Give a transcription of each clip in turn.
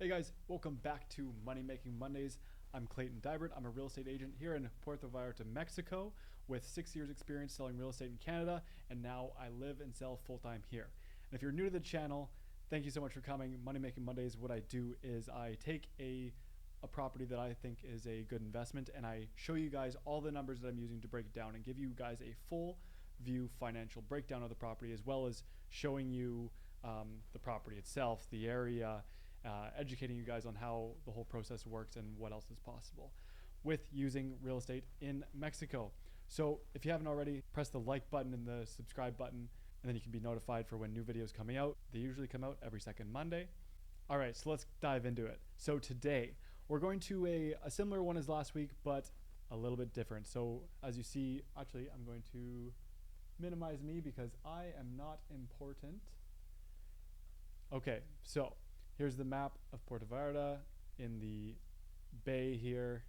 Hey guys, welcome back to Money Making Mondays. I'm Clayton Dybert. I'm a real estate agent here in Puerto Vallarta, Mexico, with 6 years experience selling real estate in Canada, and now I live and sell full-time here. And if you're new to the channel, thank you so much for coming. Money Making Mondays, what I do is I take a property that I think is a good investment and I show you guys all the numbers that I'm using to break it down and give you guys a full view financial breakdown of the property, as well as showing you the property itself, the area, educating you guys on how the whole process works and what else is possible with using real estate in Mexico. So if you haven't already, press the like button and the subscribe button, and then you can be notified for when new videos coming out. They usually come out every second Monday. All right, so let's dive into it. So today we're going to a similar one as last week, but a little bit different. So as you see, actually, I'm going to minimize me because I am not important. Okay, so here's the map of Puerto Vallarta in the bay here,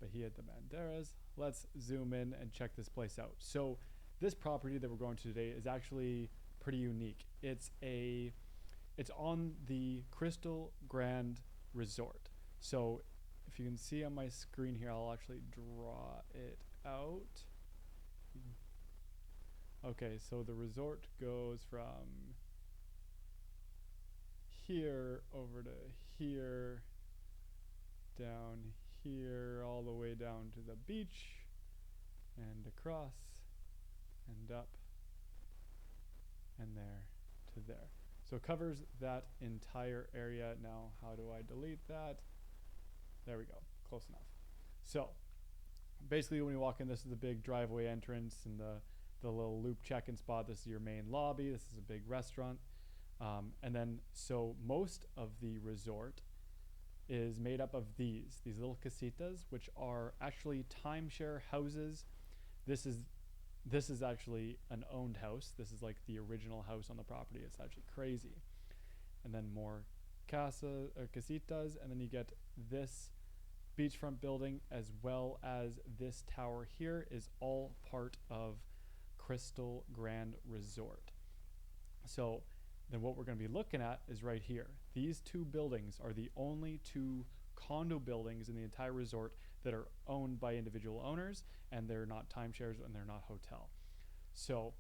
Bahia de Banderas. Let's zoom in and check this place out. So this property that we're going to today is actually pretty unique. It's on the Krystal GRand Resort. So if you can see on my screen here, I'll actually draw it out. Okay, so the resort goes from here over to here, down here, all the way down to the beach, and across, and up, and there to there. So it covers that entire area. Now, how do I delete that? There we go, close enough. So basically when you walk in, this is the big driveway entrance and the little loop check-in spot. This is your main lobby. This is a big restaurant. And then, so most of the resort is made up of these little casitas, which are actually timeshare houses. This is actually an owned house. This is like the original house on the property. It's actually crazy. And then more casitas, and then you get this beachfront building, as well as this tower here is all part of Krystal GRand Resort. So then what we're going to be looking at is right here. These two buildings are the only two condo buildings in the entire resort that are owned by individual owners, and they're not timeshares and they're not hotel. So,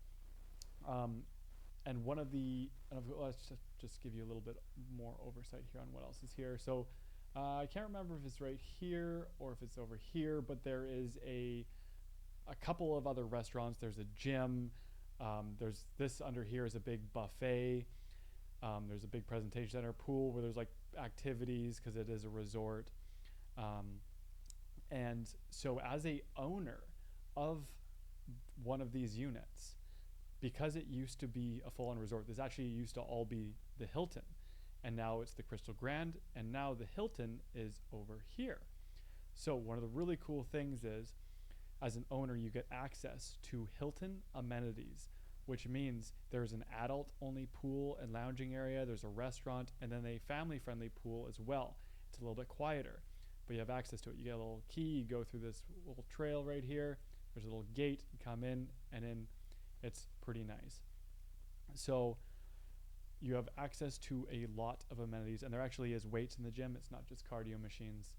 and let's just give you a little bit more oversight here on what else is here. So I can't remember if it's right here or if it's over here, but there is a couple of other restaurants. There's a gym. There's this under here is a big buffet. There's a big presentation center, pool where there's like activities because it is a resort. And so as a owner of one of these units, because it used to be a full-on resort, this actually used to all be the Hilton, and now it's the Krystal GRand, and now the Hilton is over here. So one of the really cool things is, as an owner, you get access to Hilton amenities, which means there's an adult-only pool and lounging area, there's a restaurant, and then a family-friendly pool as well. It's a little bit quieter, but you have access to it. You get a little key, you go through this little trail right here, there's a little gate, you come in, and in. It's pretty nice. So you have access to a lot of amenities, and there actually is weights in the gym. It's not just cardio machines.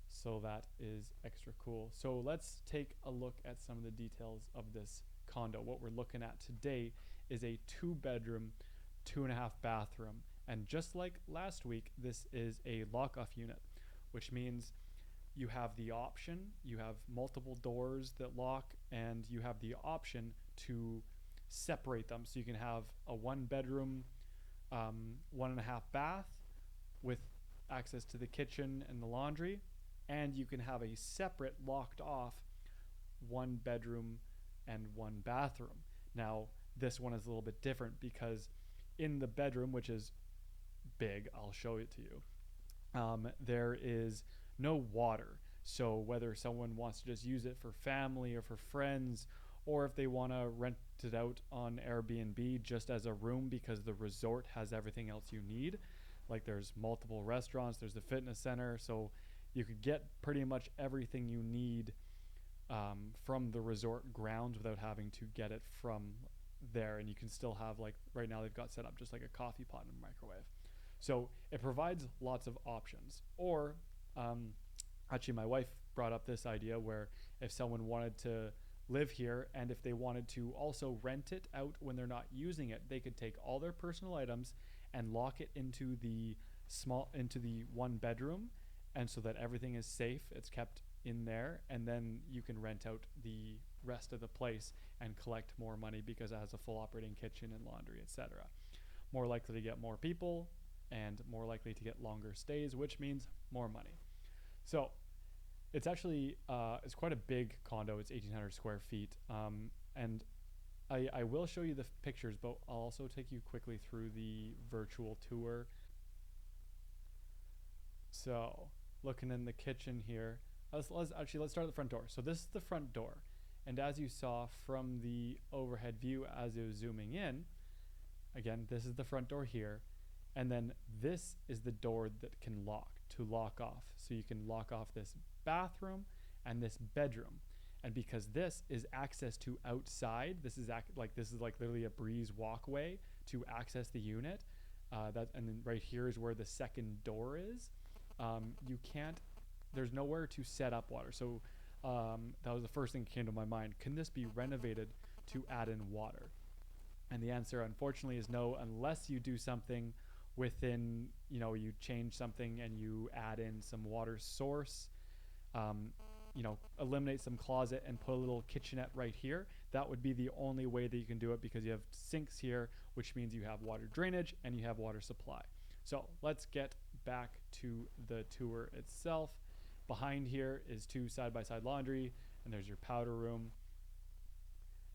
So that is extra cool. So let's take a look at some of the details of this condo. What we're looking at today is a 2-bedroom, 2.5 bathroom. And just like last week, this is a lock-off unit, which means you have the option, you have multiple doors that lock, and you have the option to separate them. So you can have a 1-bedroom, 1.5 bath with access to the kitchen and the laundry, and you can have a separate locked off 1-bedroom and 1 bathroom. Now, this one is a little bit different because in the bedroom, which is big, I'll show it to you, there is no water. So whether someone wants to just use it for family or for friends, or if they want to rent it out on Airbnb just as a room because the resort has everything else you need, like there's multiple restaurants, there's the fitness center, so you could get pretty much everything you need from the resort grounds without having to get it from there. And you can still have, like right now they've got set up just like a coffee pot and a microwave. So it provides lots of options. Or actually, my wife brought up this idea where if someone wanted to live here and if they wanted to also rent it out when they're not using it, they could take all their personal items and lock it into the one bedroom, and so that everything is safe, it's kept in there, and then you can rent out the rest of the place and collect more money because it has a full operating kitchen and laundry, etc. More likely to get more people and more likely to get longer stays, which means more money. So it's actually it's quite a big condo. It's 1,800 square feet, and I will show you the pictures, but I'll also take you quickly through the virtual tour. So looking in the kitchen here, let's start at the front door. So this is the front door, and as you saw from the overhead view as it was zooming in, again, this is the front door here, and then this is the door that can lock off. So you can lock off this bathroom and this bedroom. And because this is access to outside, this is like literally a breeze walkway to access the unit. And then right here is where the second door is. You can't. There's nowhere to set up water. So that was the first thing that came to my mind. Can this be renovated to add in water? And the answer, unfortunately, is no, unless you do something within, you change something and you add in some water source, eliminate some closet and put a little kitchenette right here. That would be the only way that you can do it, because you have sinks here, which means you have water drainage and you have water supply. So let's get back to the tour itself. Behind here is 2 side-by-side laundry, and there's your powder room.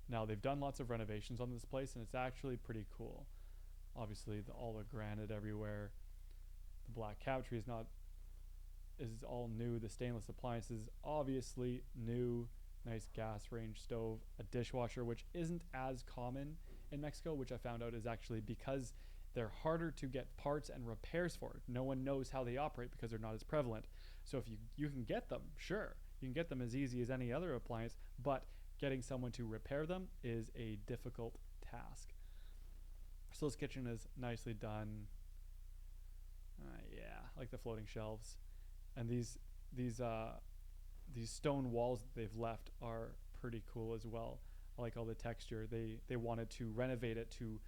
Now, they've done lots of renovations on this place, and it's actually pretty cool. Obviously, all the granite everywhere. The black cabinetry is all new. The stainless appliances, obviously new. Nice gas range stove, a dishwasher, which isn't as common in Mexico, which I found out is actually because they're harder to get parts and repairs for. No one knows how they operate because they're not as prevalent. So if you can get them, sure, you can get them as easy as any other appliance, but getting someone to repair them is a difficult task. So this kitchen is nicely done. Yeah, I like the floating shelves, and these stone walls that they've left are pretty cool as well. I like all the texture. They wanted to renovate it to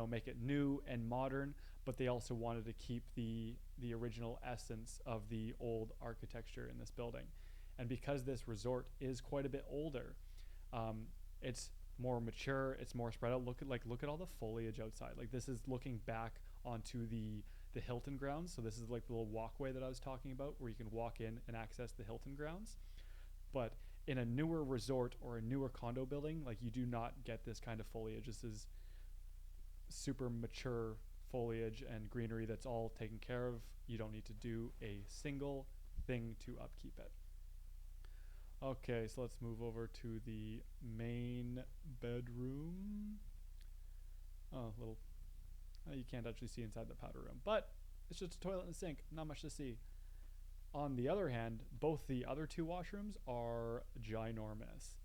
make it new and modern, but they also wanted to keep the original essence of the old architecture in this building. And because this resort is quite a bit older, it's more mature, it's more spread out. Look at all the foliage outside. Like, this is looking back onto the Hilton grounds. So this is like the little walkway that I was talking about, where you can walk in and access the Hilton grounds. But in a newer resort or a newer condo building, like, you do not get this kind of foliage. This is super mature foliage and greenery that's all taken care of. You don't need to do a single thing to upkeep it. Okay, so let's move over to the main bedroom. You can't actually see inside the powder room, but it's just a toilet and a sink, not much to see. On the other hand, both the other 2 washrooms are ginormous.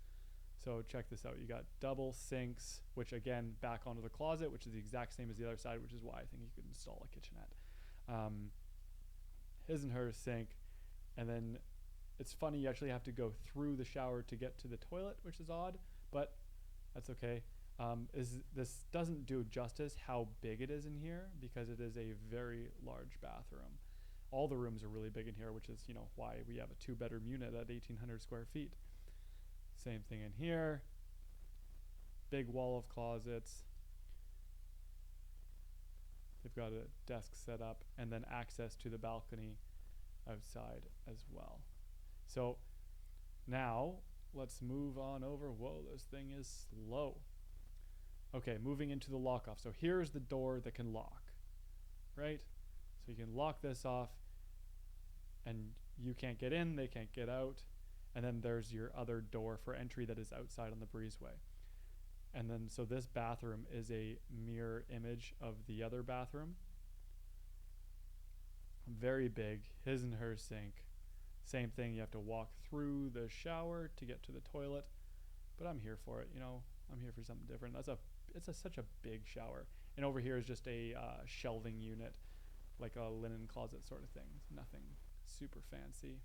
So check this out. You got double sinks, which again, back onto the closet, which is the exact same as the other side, which is why I think you could install a kitchenette. His and her sink. And then it's funny, you actually have to go through the shower to get to the toilet, which is odd, but that's okay. This doesn't do justice how big it is in here, because it is a very large bathroom. All the rooms are really big in here, which is, why we have a 2-bedroom unit at 1,800 square feet. Same thing in here. Big wall of closets. They've got a desk set up, and then access to the balcony outside as well. So now let's move on over. Whoa, this thing is slow. Okay, moving into the lock off. So here's the door that can lock, right? So you can lock this off, and you can't get in, they can't get out. And then there's your other door for entry that is outside on the breezeway. And then, so this bathroom is a mirror image of the other bathroom. Very big, his and her sink. Same thing, you have to walk through the shower to get to the toilet. But I'm here for it, I'm here for something different. Such a big shower. And over here is just a shelving unit like a linen closet sort of thing. Nothing super fancy.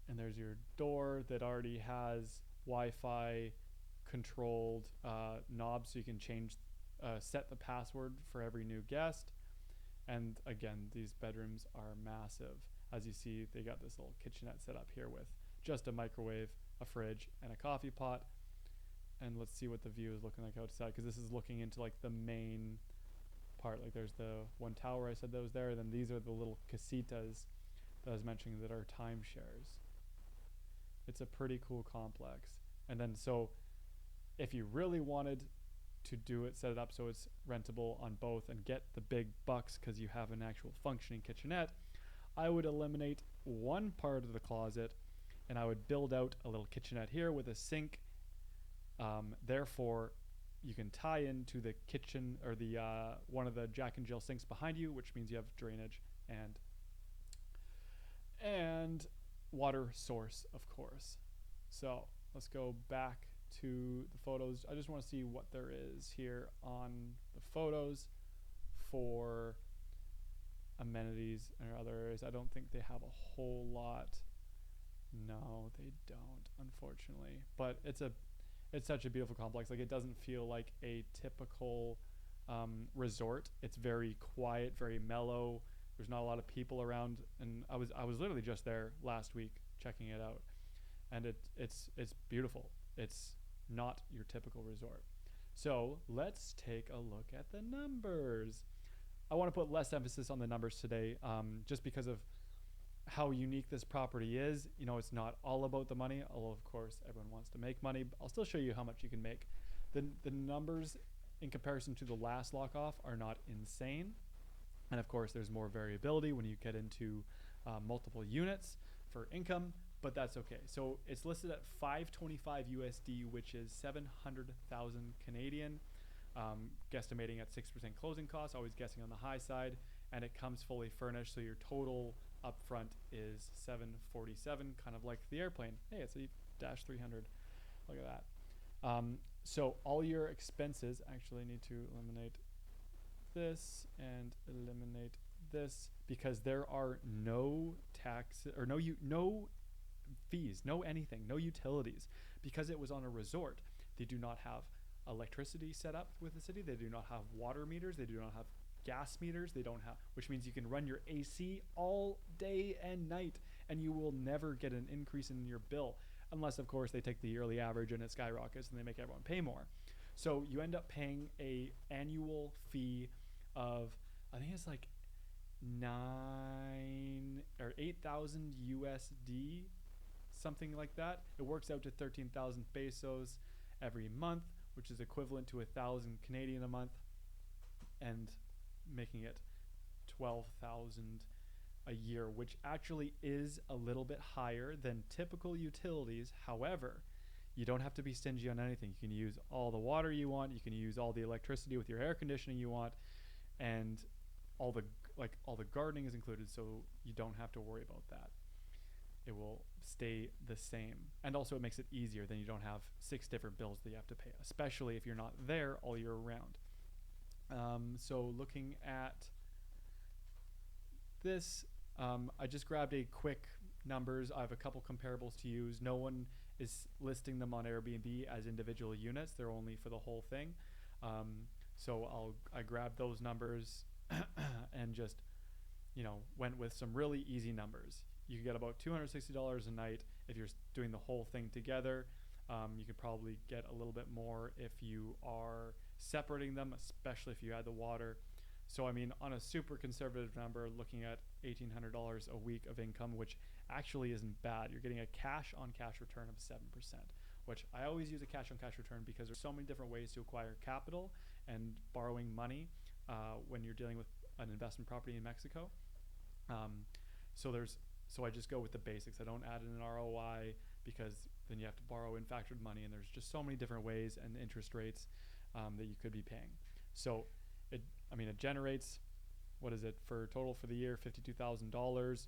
And there's your door that already has Wi-Fi controlled knobs, so you can change, set the password for every new guest. And again, these bedrooms are massive. As you see, they got this little kitchenette set up here with just a microwave, a fridge, and a coffee pot. And let's see what the view is looking like outside, because this is looking into like the main part. Like there's the one tower I said that was there, and then these are the little casitas that I was mentioning that are timeshares. It's a pretty cool complex. And then so if you really wanted to do it, set it up so it's rentable on both and get the big bucks because you have an actual functioning kitchenette, I would eliminate one part of the closet and I would build out a little kitchenette here with a sink. Therefore, you can tie into the kitchen or the one of the Jack and Jill sinks behind you, which means you have drainage and water source, of course. So let's go back to the photos. I just want to see what there is here on the photos for amenities and other areas. I don't think they have a whole lot. No, they don't, unfortunately. But it's such a beautiful complex. Like, it doesn't feel like a typical resort. It's very quiet, very mellow. There's not a lot of people around, and I was literally just there last week checking it out, and it's beautiful. It's not your typical resort. So let's take a look at the numbers. I want to put less emphasis on the numbers today, just because of how unique this property is. You know, it's not all about the money, although of course everyone wants to make money. But I'll still show you how much you can make. The numbers in comparison to the last lock off are not insane. And of course there's more variability when you get into multiple units for income, but that's okay. So it's listed at 525 USD, which is 700,000 Canadian, guesstimating at 6% closing costs, always guessing on the high side, and it comes fully furnished. So your total upfront is 747, kind of like the airplane. Hey, it's a Dash 300. Look at that. So all your expenses, actually need to eliminate this and eliminate this, because there are no taxes or no fees, no anything, no utilities. Because it was on a resort, they do not have electricity set up with the city. They do not have water meters. They do not have gas meters. They don't have, which means you can run your AC all day and night and you will never get an increase in your bill, unless of course they take the yearly average and it skyrockets and they make everyone pay more. So you end up paying a annual fee of, I think it's like 9 or 8,000 USD, something like that. It works out to 13,000 pesos every month, which is equivalent to 1,000 Canadian a month, and making it 12,000 a year, which actually is a little bit higher than typical utilities. However, you don't have to be stingy on anything. You can use all the water you want. You can use all the electricity with your air conditioning you want, and all the gardening is included, so you don't have to worry about that. It will stay the same. And also it makes it easier. Then you don't have 6 different bills that you have to pay, especially if you're not there all year round. So looking at this, I just grabbed a quick numbers. I have a couple comparables to use. No one is listing them on Airbnb as individual units. They're only for the whole thing. So I grabbed those numbers and just, went with some really easy numbers. You can get about $260 a night if you're doing the whole thing together. You could probably get a little bit more if you are separating them, especially if you add the water. So I mean, on a super conservative number, looking at $1,800 a week of income, which actually isn't bad. You're getting a cash on cash return of 7%, which I always use a cash on cash return because there's so many different ways to acquire capital and borrowing money when you're dealing with an investment property in Mexico. So I just go with the basics. I don't add in an ROI because then you have to borrow in factored money, and there's just so many different ways and interest rates that you could be paying. So it generates, what is it for total for the year, $52,000,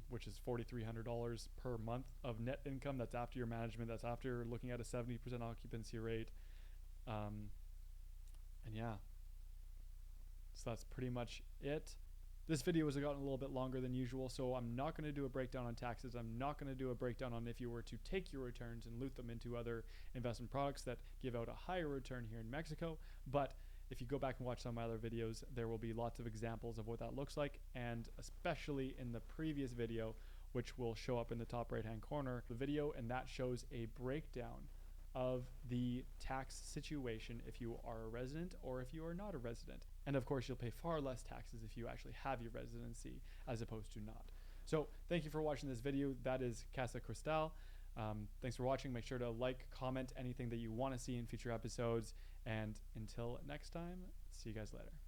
which is $4,300 per month of net income. That's after your management. That's after looking at a 70% occupancy rate. Um, and yeah, so that's pretty much it. This video has gotten a little bit longer than usual, so I'm not going to do a breakdown on taxes. I'm not going to do a breakdown on if you were to take your returns and loot them into other investment products that give out a higher return here in Mexico. But if you go back and watch some of my other videos, there will be lots of examples of what that looks like, and especially in the previous video, which will show up in the top right hand corner of the video, and that shows a breakdown of the tax situation if you are a resident or if you are not a resident. And of course, you'll pay far less taxes if you actually have your residency as opposed to not. So thank you for watching this video. That is Casa Krystal. Thanks for watching. Make sure to like, comment anything that you want to see in future episodes. And until next time, see you guys later.